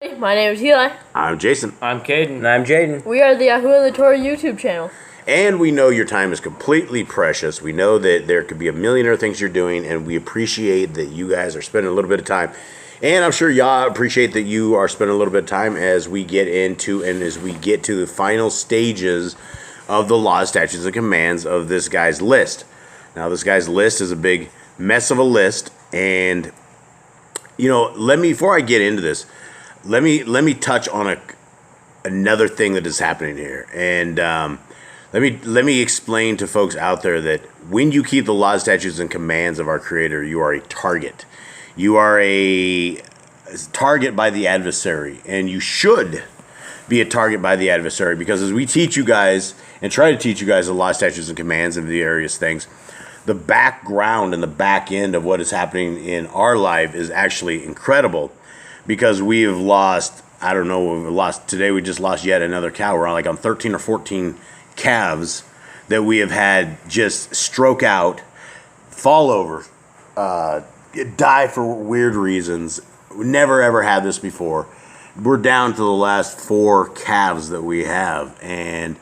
My name is Eli. I'm Jason. I'm Caden. And I'm Jaden. We are the Yahuwah the Torah YouTube channel. And we know your time is completely precious. We know that there could be a million other things you're doing, and we appreciate that you guys are spending a little bit of time. And I'm sure y'all appreciate that you are spending a little bit of time as we get into and as we get to the final stages of the laws, statutes, and commands of this guy's list. Now, this guy's list is a big mess of a list, and before I get into this, let me touch on another thing that is happening here, and let me explain to folks out there that when you keep the laws, statutes, and commands of our Creator, you are a target. You are a target by the adversary, and you should be a target by the adversary, because as we teach you guys and try to teach you guys the laws, statutes, and commands of the various things, the background and the back end of what is happening in our life is actually incredible. Because we have lost, today we just lost yet another cow. We're on 13 or 14 calves that we have had just stroke out, fall over, die for weird reasons. We never ever had this before. We're down to the last 4 calves that we have. And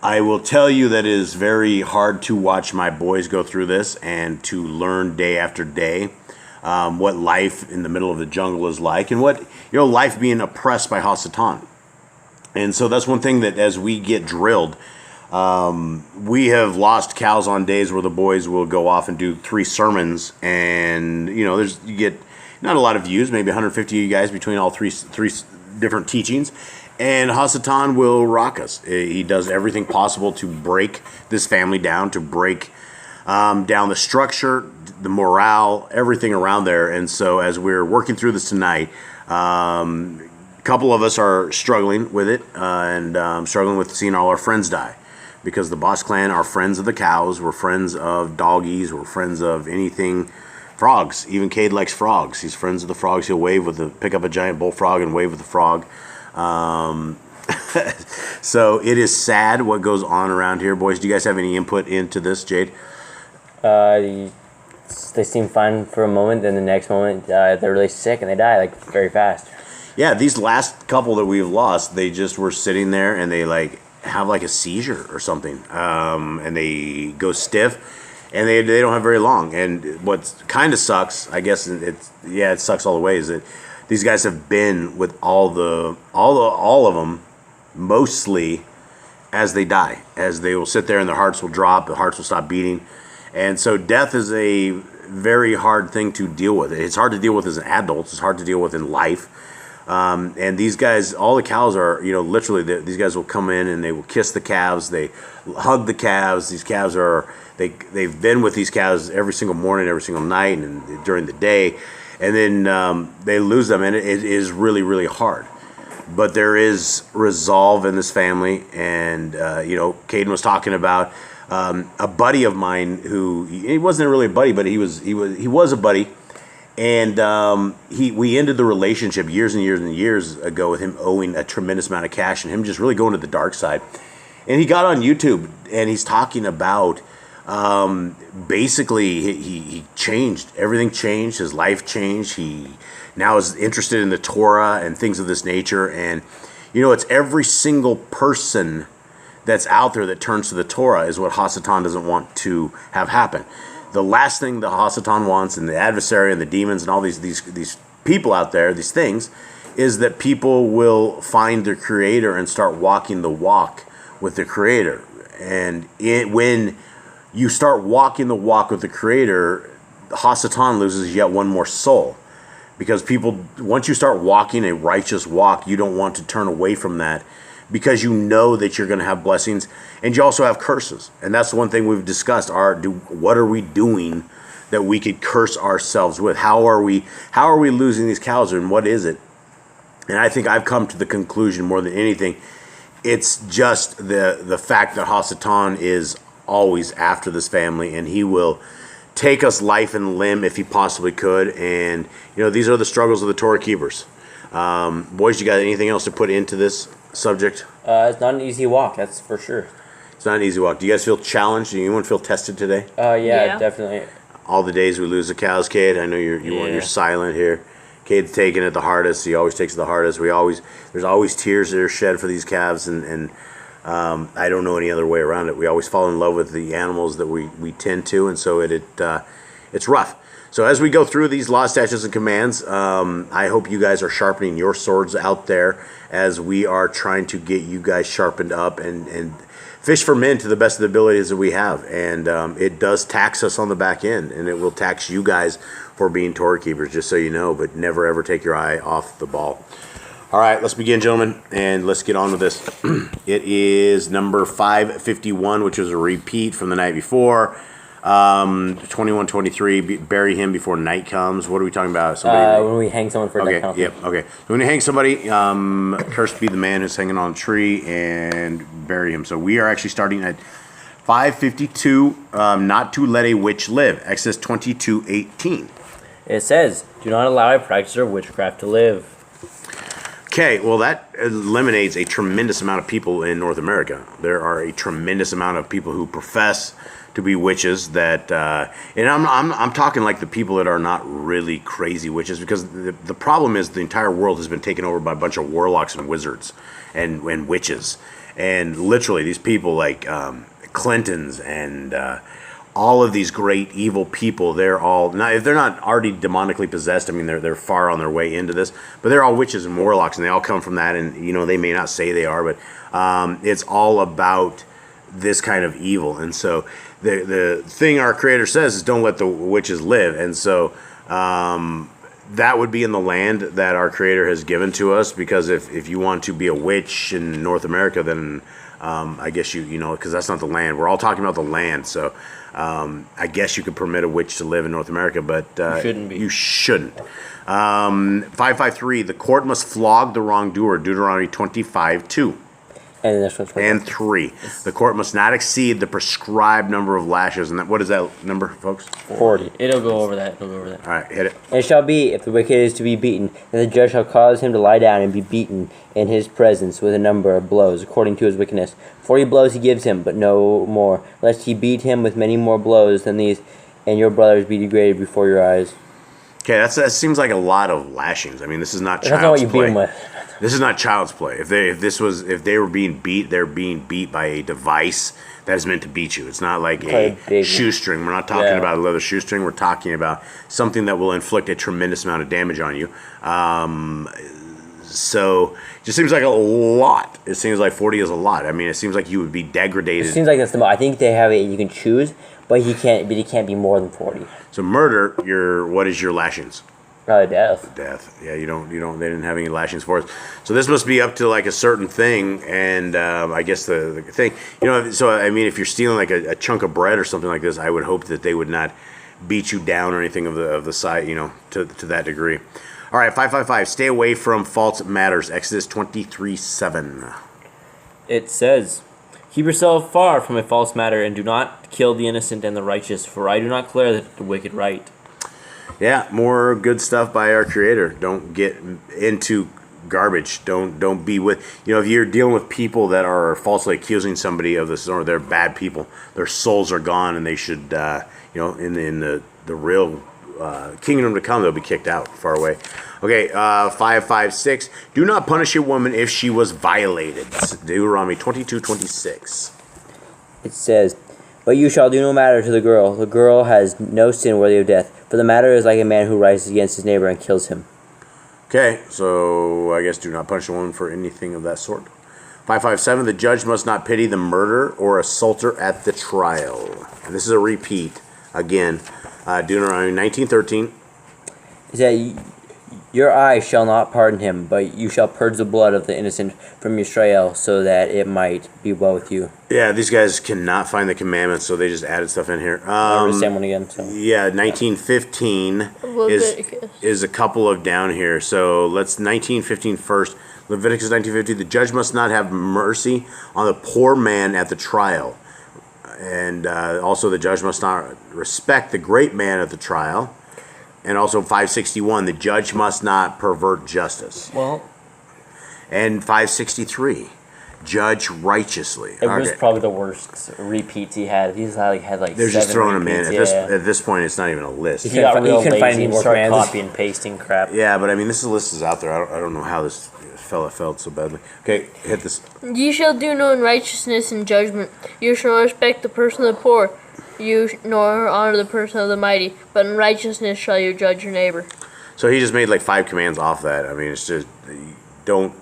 I will tell you that it is very hard to watch my boys go through this and to learn day after day. What life in the middle of the jungle is like, and what life being oppressed by Hasatan. And so that's one thing that as we get drilled, we have lost cows on days where the boys will go off and do 3 sermons, and you get not a lot of views, maybe 150 of you guys between all three different teachings, and Hasatan will rock us. He does everything possible to break this family down, to break down the structure, the morale, everything around there. And so as we're working through this tonight, a couple of us are struggling with it, and struggling with seeing all our friends die, because the Boss Clan are friends of the cows, we're friends of doggies, we're friends of anything, frogs. Even Cade likes frogs. He's friends of the frogs. He'll pick up a giant bullfrog and wave with the frog. So it is sad what goes on around here. Boys, do you guys have any input into this, Jade? They seem fine for a moment, then the next moment they're really sick and they die very fast. Yeah, these last couple that we've lost, they just were sitting there and they have a seizure or something, and they go stiff, and they don't have very long. And what kind of sucks, I guess it sucks all the way, is that these guys have been with all of them mostly as they die, as they will sit there and their hearts will drop, the hearts will stop beating. And so death is a very hard thing to deal with. It's hard to deal with as an adult. It's hard to deal with in life. And these guys, all the cows are, literally, these guys will come in and they will kiss the calves. They hug the calves. These calves they've been with these calves every single morning, every single night, and during the day. And then they lose them, and it is really, really hard. But there is resolve in this family. And, Caden was talking about a buddy of mine who, he wasn't really a buddy, but he was a buddy, and we ended the relationship years and years and years ago with him owing a tremendous amount of cash and him just really going to the dark side. And he got on YouTube and he's talking about basically he changed, everything changed, his life changed. He now is interested in the Torah and things of this nature, and it's every single person that's out there that turns to the Torah is what Hasatan doesn't want to have happen. The last thing the Hasatan wants, and the adversary and the demons and all these people out there, these things, is that people will find their Creator and start walking the walk with the Creator. And when you start walking the walk with the Creator, Hasatan loses yet one more soul. Because people, once you start walking a righteous walk, you don't want to turn away from that, because you know that you're going to have blessings, and you also have curses. And that's the one thing we've discussed. What are we doing that we could curse ourselves with? How are we losing these cows, and what is it? And I think I've come to the conclusion, more than anything, it's just the fact that Hasatan is always after this family, and he will take us life and limb if he possibly could. And these are the struggles of the Torah keepers. Boys, you got anything else to put into this subject? It's not an easy walk, that's for sure. It's not an easy walk. Do you guys feel challenged? Do anyone feel tested today? Yeah, definitely. All the days we lose the cows, Cade. I know you're silent here. Cade's taking it the hardest. He always takes it the hardest. There's always tears that are shed for these calves, and I don't know any other way around it. We always fall in love with the animals that we tend to, and so it's rough. So as we go through these laws, statutes, and commands, I hope you guys are sharpening your swords out there as we are trying to get you guys sharpened up and fish for men to the best of the abilities that we have. And it does tax us on the back end, and it will tax you guys for being Torah keepers, just so you know, but never ever take your eye off the ball. All right, let's begin, gentlemen, and let's get on with this. It is number 551, which was a repeat from the night before. 21:23, bury him before night comes. What are we talking about? When we hang someone for okay, death penalty. Yep, okay. So when you hang somebody, cursed be the man who's hanging on a tree, and bury him. So we are actually starting at 552, not to let a witch live. Exodus 22:18. It says, "Do not allow a practicer of witchcraft to live." Okay, well, that eliminates a tremendous amount of people in North America. There are a tremendous amount of people who profess to be witches that, and I'm talking like the people that are not really crazy witches, because the problem is the entire world has been taken over by a bunch of warlocks and wizards and witches, and literally these people like Clintons and all of these great evil people, they're all, not, if they're not already demonically possessed, I mean, they're far on their way into this, but they're all witches and warlocks, and they all come from that, and, you know, they may not say they are, but it's all about this kind of evil. And so the thing our Creator says is don't let the witches live, and so that would be in the land that our Creator has given to us, because if you want to be a witch in North America, then I guess you know, because that's not the land. We're all talking about the land, so I guess you could permit a witch to live in North America, but you shouldn't be. You shouldn't. 553, the court must flog the wrongdoer, Deuteronomy 25:2. And the next one's And 3, the court must not exceed the prescribed number of lashes. And what is that number, folks? 40. It'll go over that. All right, hit it. And it shall be, if the wicked is to be beaten, then the judge shall cause him to lie down and be beaten in his presence with a number of blows, according to his wickedness. 40 blows he gives him, but no more, lest he beat him with many more blows than these, and your brothers be degraded before your eyes. Okay, that seems like a lot of lashings. I mean, this is not child's play. That's not what you beat him with. This is not child's play. If they were being beat, they're being beat by a device that is meant to beat you. It's not like a shoestring. We're not talking about a leather shoestring. We're talking about something that will inflict a tremendous amount of damage on you. So it just seems like a lot. It seems like 40 is a lot. I mean, it seems like you would be degraded. It seems like that's the most. I think they have it. You can choose, but he can't be more than 40. So murder, what is your lashings? Probably death. Death. Yeah, you don't. They didn't have any lashings for us. So this must be up to like a certain thing, and I guess the thing, you know. So I mean, if you're stealing like a chunk of bread or something like this, I would hope that they would not beat you down or anything of the side, you know, to that degree. All right, 555. Stay away from false matters. Exodus 23:7. It says, "Keep yourself far from a false matter, and do not kill the innocent and the righteous, for I do not declare the wicked right." Yeah, more good stuff by our Creator. Don't get into garbage. Don't be with, you know, if you're dealing with people that are falsely accusing somebody of this, or they're bad people, their souls are gone, and they should, you know, in the real kingdom to come, they'll be kicked out far away. Okay, 556. Do not punish a woman if she was violated. Deuteronomy 22:26. It says, "But you shall do no matter to the girl. The girl has no sin worthy of death. For the matter is like a man who rises against his neighbor and kills him." Okay, so I guess do not punish a woman for anything of that sort. 557. The judge must not pity the murderer or assaulter at the trial. And this is a repeat. Again, Deuteronomy 19:13. Is that your eye shall not pardon him, but you shall purge the blood of the innocent from Israel, so that it might be well with you. Yeah, these guys cannot find the commandments, so they just added stuff in here. I'll read the same one again. So. Yeah, 19:15 is a couple of down here. So let's 19:15 first. Leviticus 19:15. The judge must not have mercy on the poor man at the trial, and also the judge must not respect the great man at the trial. And also 561, the judge must not pervert justice. Well. And 563, Judge righteously. It was probably the worst repeats he had. He's had like They're just 7 throwing them in. repeats. At this point, it's not even a list. He got real couldn't lazy find any and more started commands. copy and pasting crap. Yeah, but I mean, this list is out there. I don't know how this fella felt so badly. Okay, hit this. Ye shall do no unrighteousness in judgment. You shall not respect the person of the poor. You nor honor the person of the mighty. But in righteousness shall you judge your neighbor. So he just made like 5 commands off that. I mean, it's just don't.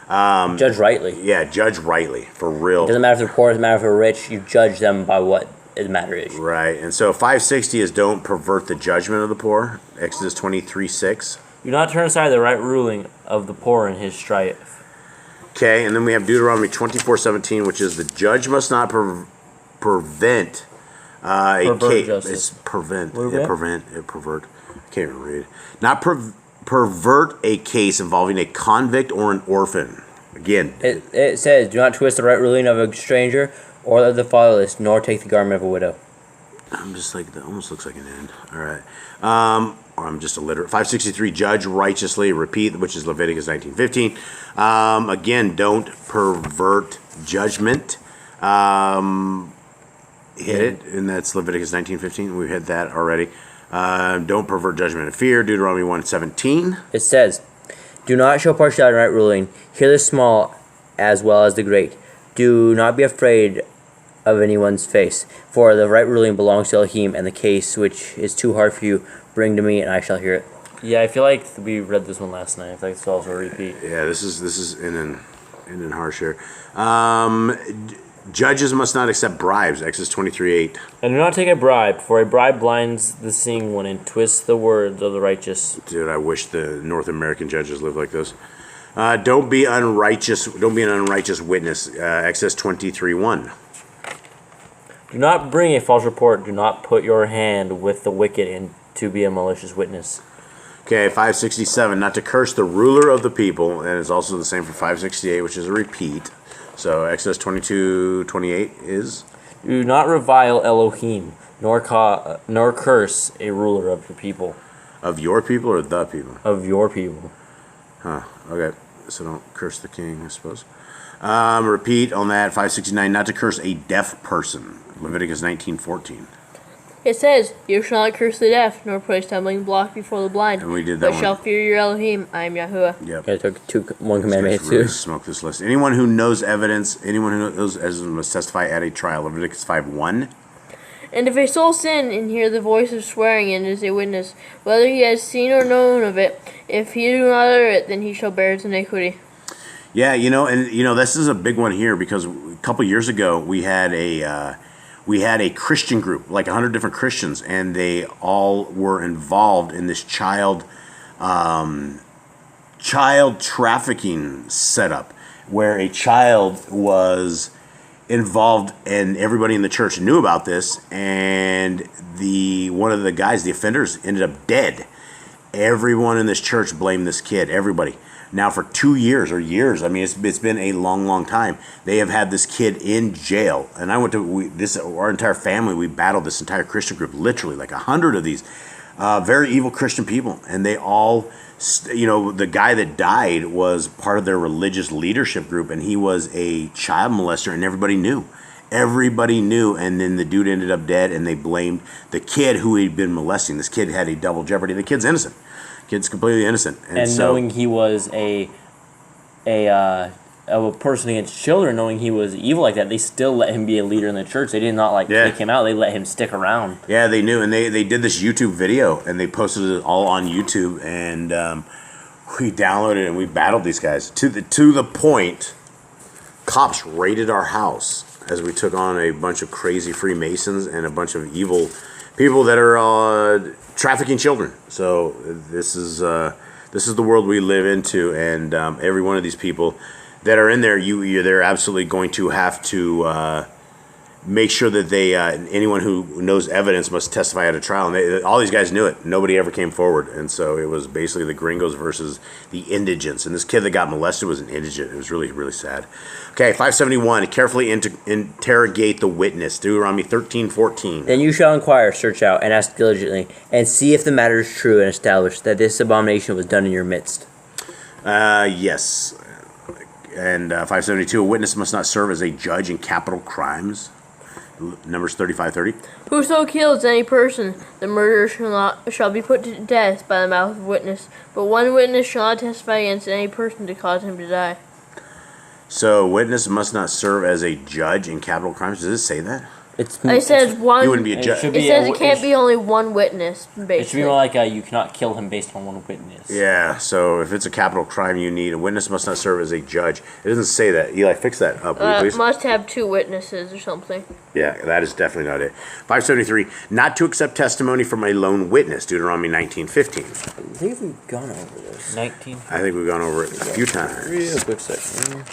Judge rightly. Yeah, judge rightly for real. It doesn't matter if they're poor, it doesn't matter if they're rich. You judge them by what the matter is. Right, and so 560 is don't pervert the judgment of the poor. Exodus 23:6. Do not turn aside the right ruling of the poor in his strife. Okay, and then we have Deuteronomy 24:17, which is the judge must not prevent a Pervert case. justice. It's prevent. Prevent? Pervert. I can't even read. Not pervert a case involving a convict or an orphan. Again, It says, do not twist the right ruling of a stranger or of the fatherless, nor take the garment of a widow. I'm just like, that almost looks like an end. All right. Or I'm just illiterate. 563, judge righteously, repeat, which is Leviticus 19:15. Again, don't pervert judgment. Hit it, and that's Leviticus 19:15. We hit that already. Don't pervert judgment and fear, Deuteronomy 1:17. It says, do not show partiality in right ruling. Hear the small as well as the great. Do not be afraid of anyone's face. For the right ruling belongs to Elohim, and the case which is too hard for you, bring to me, and I shall hear it. Yeah, I feel like we read this one last night. I feel like it's also a repeat. Yeah, this is in harsh here. Judges must not accept bribes, Exodus 23:8. And do not take a bribe, for a bribe blinds the seeing one and twists the words of the righteous. Dude, I wish the North American judges lived like this. Don't be unrighteous. Don't be an unrighteous witness, Exodus 23:1. Do not bring a false report. Do not put your hand with the wicked and to be a malicious witness. Okay, 567, not to curse the ruler of the people, and it's also the same for 568, which is a repeat. So Exodus 22:28 is? Do not revile Elohim, nor curse a ruler of your people. Of your people or the people? Of your people. Huh, okay. So don't curse the king, I suppose. Repeat on that, 569, not to curse a deaf person. Leviticus 19:14. It says, you shall not curse the deaf, nor put a stumbling block before the blind. And we did that but one. shall fear your Elohim. I am Yahuwah. Yep. I took one commandment Really too. smoke this list. Anyone who knows evidence, anyone who knows evidence must testify at a trial. Leviticus 5:1. And if a soul sin and hear the voice of swearing and is a witness, whether he has seen or known of it, if he do not utter it, then he shall bear his iniquity. Yeah, this is a big one here because a couple years ago we had a Christian group, like 100 different Christians, and they all were involved in this child trafficking setup, where a child was involved, and everybody in the church knew about this, and one of the guys, the offenders, ended up dead. Everyone in this church blamed this kid. Everybody. Now for 2 years or years, I mean, it's been a long time. They have had this kid in jail, and I went to our entire family. We battled this entire Christian group, literally like 100 of these very evil Christian people, and they all, the guy that died was part of their religious leadership group, and he was a child molester, and everybody knew. Everybody knew, and then the dude ended up dead, and they blamed the kid who he'd been molesting. This kid had a double jeopardy. The kid's innocent. Kid's completely innocent. And so, knowing he was a person against children, knowing he was evil like that, they still let him be a leader in the church. They did not kick him out. They let him stick around. Yeah, they knew, and they did this YouTube video, and they posted it all on YouTube, and we downloaded it, and we battled these guys to the point. Cops raided our house as we took on a bunch of crazy Freemasons and a bunch of evil people that are trafficking children. So this is the world we live into, and every one of these people that are in there, they're absolutely going to have to make sure that they anyone who knows evidence must testify at a trial. And all these guys knew it. Nobody ever came forward, and so it was basically the gringos versus the indigents. And this kid that got molested was an indigent. It was really, really sad. Okay, 571. Carefully interrogate the witness. Deuteronomy 13:14. Then you shall inquire, search out, and ask diligently, and see if the matter is true, and establish that this abomination was done in your midst. Yes. And 572, a witness must not serve as a judge in capital crimes. Numbers 35:30. Whoso kills any person, the murderer shall be put to death by the mouth of witness. But one witness shall not testify against any person to cause him to die. So, witness must not serve as a judge in capital crimes. Does it say that? It says one. You wouldn't be a judge. It says it can't be only one witness, basically. It should be more like you cannot kill him based on one witness. Yeah, so if it's a capital crime, you need a witness must not serve as a judge. It doesn't say that. Eli, fix that up, will you please? Must have 2 witnesses or something. Yeah, that is definitely not it. 573, not to accept testimony from a lone witness, Deuteronomy 19:15. I think we've gone over this. 19. I think we've gone over it a few times. Real quick second.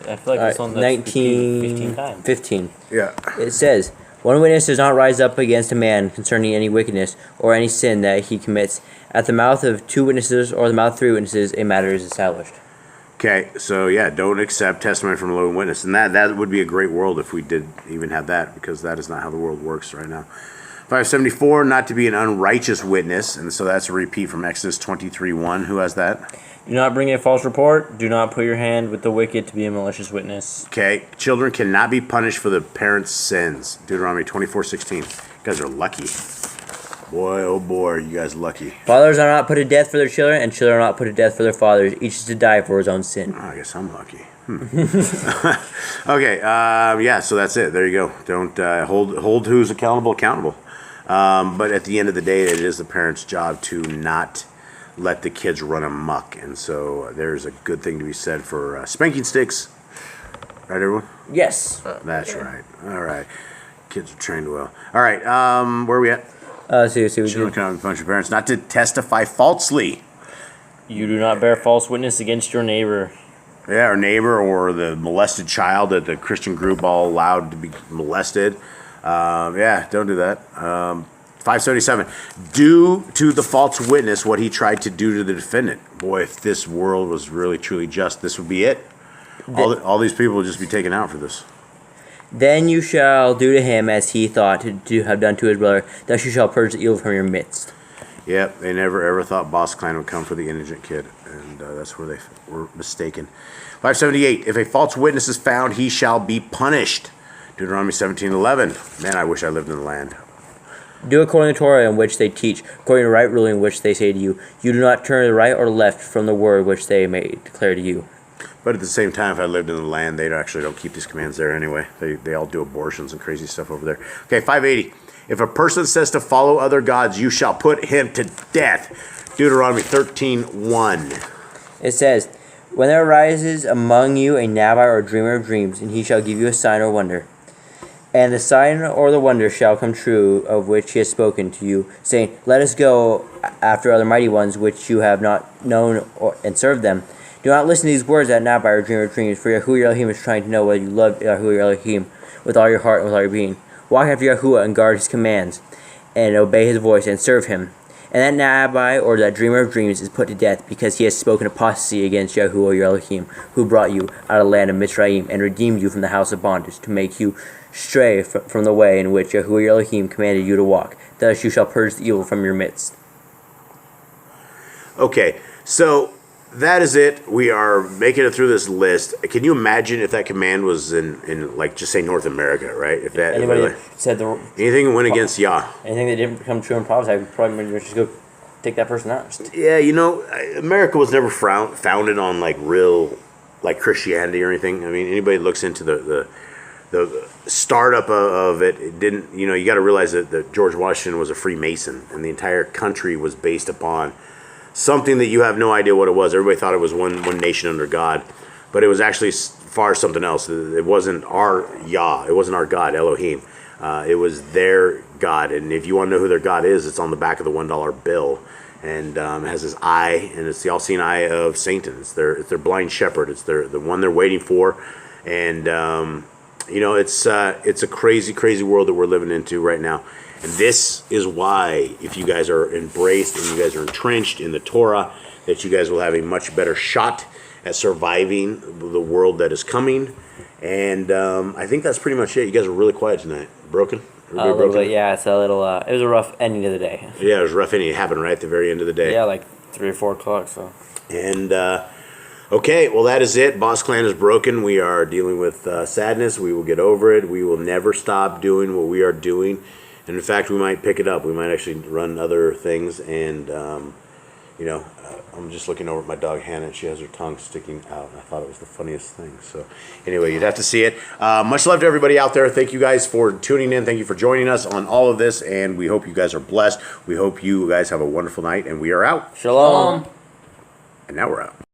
I feel like this one's 15 times. 15. Yeah. It says, one witness does not rise up against a man concerning any wickedness or any sin that he commits. At the mouth of 2 witnesses or the mouth of 3 witnesses, a matter is established. Okay, so yeah, don't accept testimony from a lone witness. And that would be a great world if we did even have that, because that is not how the world works right now. 574, not to be an unrighteous witness. And so that's a repeat from Exodus 23:1. Who has that? Do not bring a false report. Do not put your hand with the wicked to be a malicious witness. Okay, children cannot be punished for the parents' sins. Deuteronomy 24:16. You guys are lucky. Boy, oh boy, you guys lucky. Fathers are not put to death for their children, and children are not put to death for their fathers. Each is to die for his own sin. Oh, I guess I'm lucky. Okay, yeah, so that's it. There you go. Don't hold who's accountable. But at the end of the day, it is the parents' job to not let the kids run amok. And so there's a good thing to be said for spanking sticks. Right, everyone? Yes. That's right. All right. Kids are trained well. All right, where are we at? See, we Children do. cannot punish your parents. Not to testify falsely. You do not bear false witness against your neighbor. Yeah, our neighbor or the molested child that the Christian group all allowed to be molested. Yeah, don't do that. 577. Do to the false witness what he tried to do to the defendant. Boy, if this world was really truly just, this would be it. All these people would just be taken out for this. Then you shall do to him as he thought to have done to his brother. Thus you shall purge the evil from your midst. Yep, they never ever thought Boss Clan would come for the indigent kid, and that's where they were mistaken. 578. If a false witness is found, he shall be punished. Deuteronomy 17:11. Man, I wish I lived in the land. Do according to Torah in which they teach, according to right ruling which they say to you. You do not turn to the right or left from the word which they may declare to you. But at the same time, if I lived in the land, they actually don't keep these commands there anyway. They all do abortions and crazy stuff over there. Okay, 580. If a person says to follow other gods, you shall put him to death. Deuteronomy 13:1. It says, when there arises among you a Nabai or a dreamer of dreams, and he shall give you a sign or wonder. And the sign or the wonder shall come true, of which he has spoken to you, saying, let us go after other mighty ones, which you have not known, and serve them. Do not listen to these words that Nabai or dreamer of dreams, for Yahuwah your Elohim is trying to know whether you love Yahuwah your Elohim with all your heart and with all your being. Walk after Yahuwah and guard his commands, and obey his voice, and serve him. And that Nabai, or that dreamer of dreams, is put to death, because he has spoken apostasy against Yahuwah your Elohim, who brought you out of the land of Mitzrayim, and redeemed you from the house of bondage, to make you stray from the way in which Yahuwah your Elohim commanded you to walk. Thus you shall purge the evil from your midst. Okay, so that is it. We are making it through this list. Can you imagine if that command was in like, just say North America, right? If that Anybody if that said anything went against Yah. anything that didn't become true in prophesy, I would probably just go take that person out. Yeah, you know, America was never founded on like real like Christianity or anything. I mean, anybody that looks into the startup of it didn't, you know, you got to realize that George Washington was a Freemason, and the entire country was based upon something that you have no idea what it was. Everybody thought it was one nation under God, but it was actually far something else. It wasn't our Yah. It wasn't our God, Elohim. It was their God, and if you want to know who their God is, it's on the back of the $1 bill, and it has this eye, and it's the all-seeing eye of Satan. It's their blind shepherd. It's the one they're waiting for, and you know, it's a crazy, crazy world that we're living into right now. And this is why, if you guys are embraced and you guys are entrenched in the Torah, that you guys will have a much better shot at surviving the world that is coming. And I think that's pretty much it. You guys are really quiet tonight. Broken? A little bit, yeah. It's a little. It was a rough ending of the day. Yeah, it was a rough ending. It happened right at the very end of the day. Yeah, like 3 or 4 o'clock. So. And Okay, well, that is it. Boss Clan is broken. We are dealing with sadness. We will get over it. We will never stop doing what we are doing. And in fact, we might pick it up. We might actually run other things. And, I'm just looking over at my dog, Hannah. She has her tongue sticking out. I thought it was the funniest thing. So anyway, you'd have to see it. Much love to everybody out there. Thank you guys for tuning in. Thank you for joining us on all of this. And we hope you guys are blessed. We hope you guys have a wonderful night. And we are out. Shalom. And now we're out.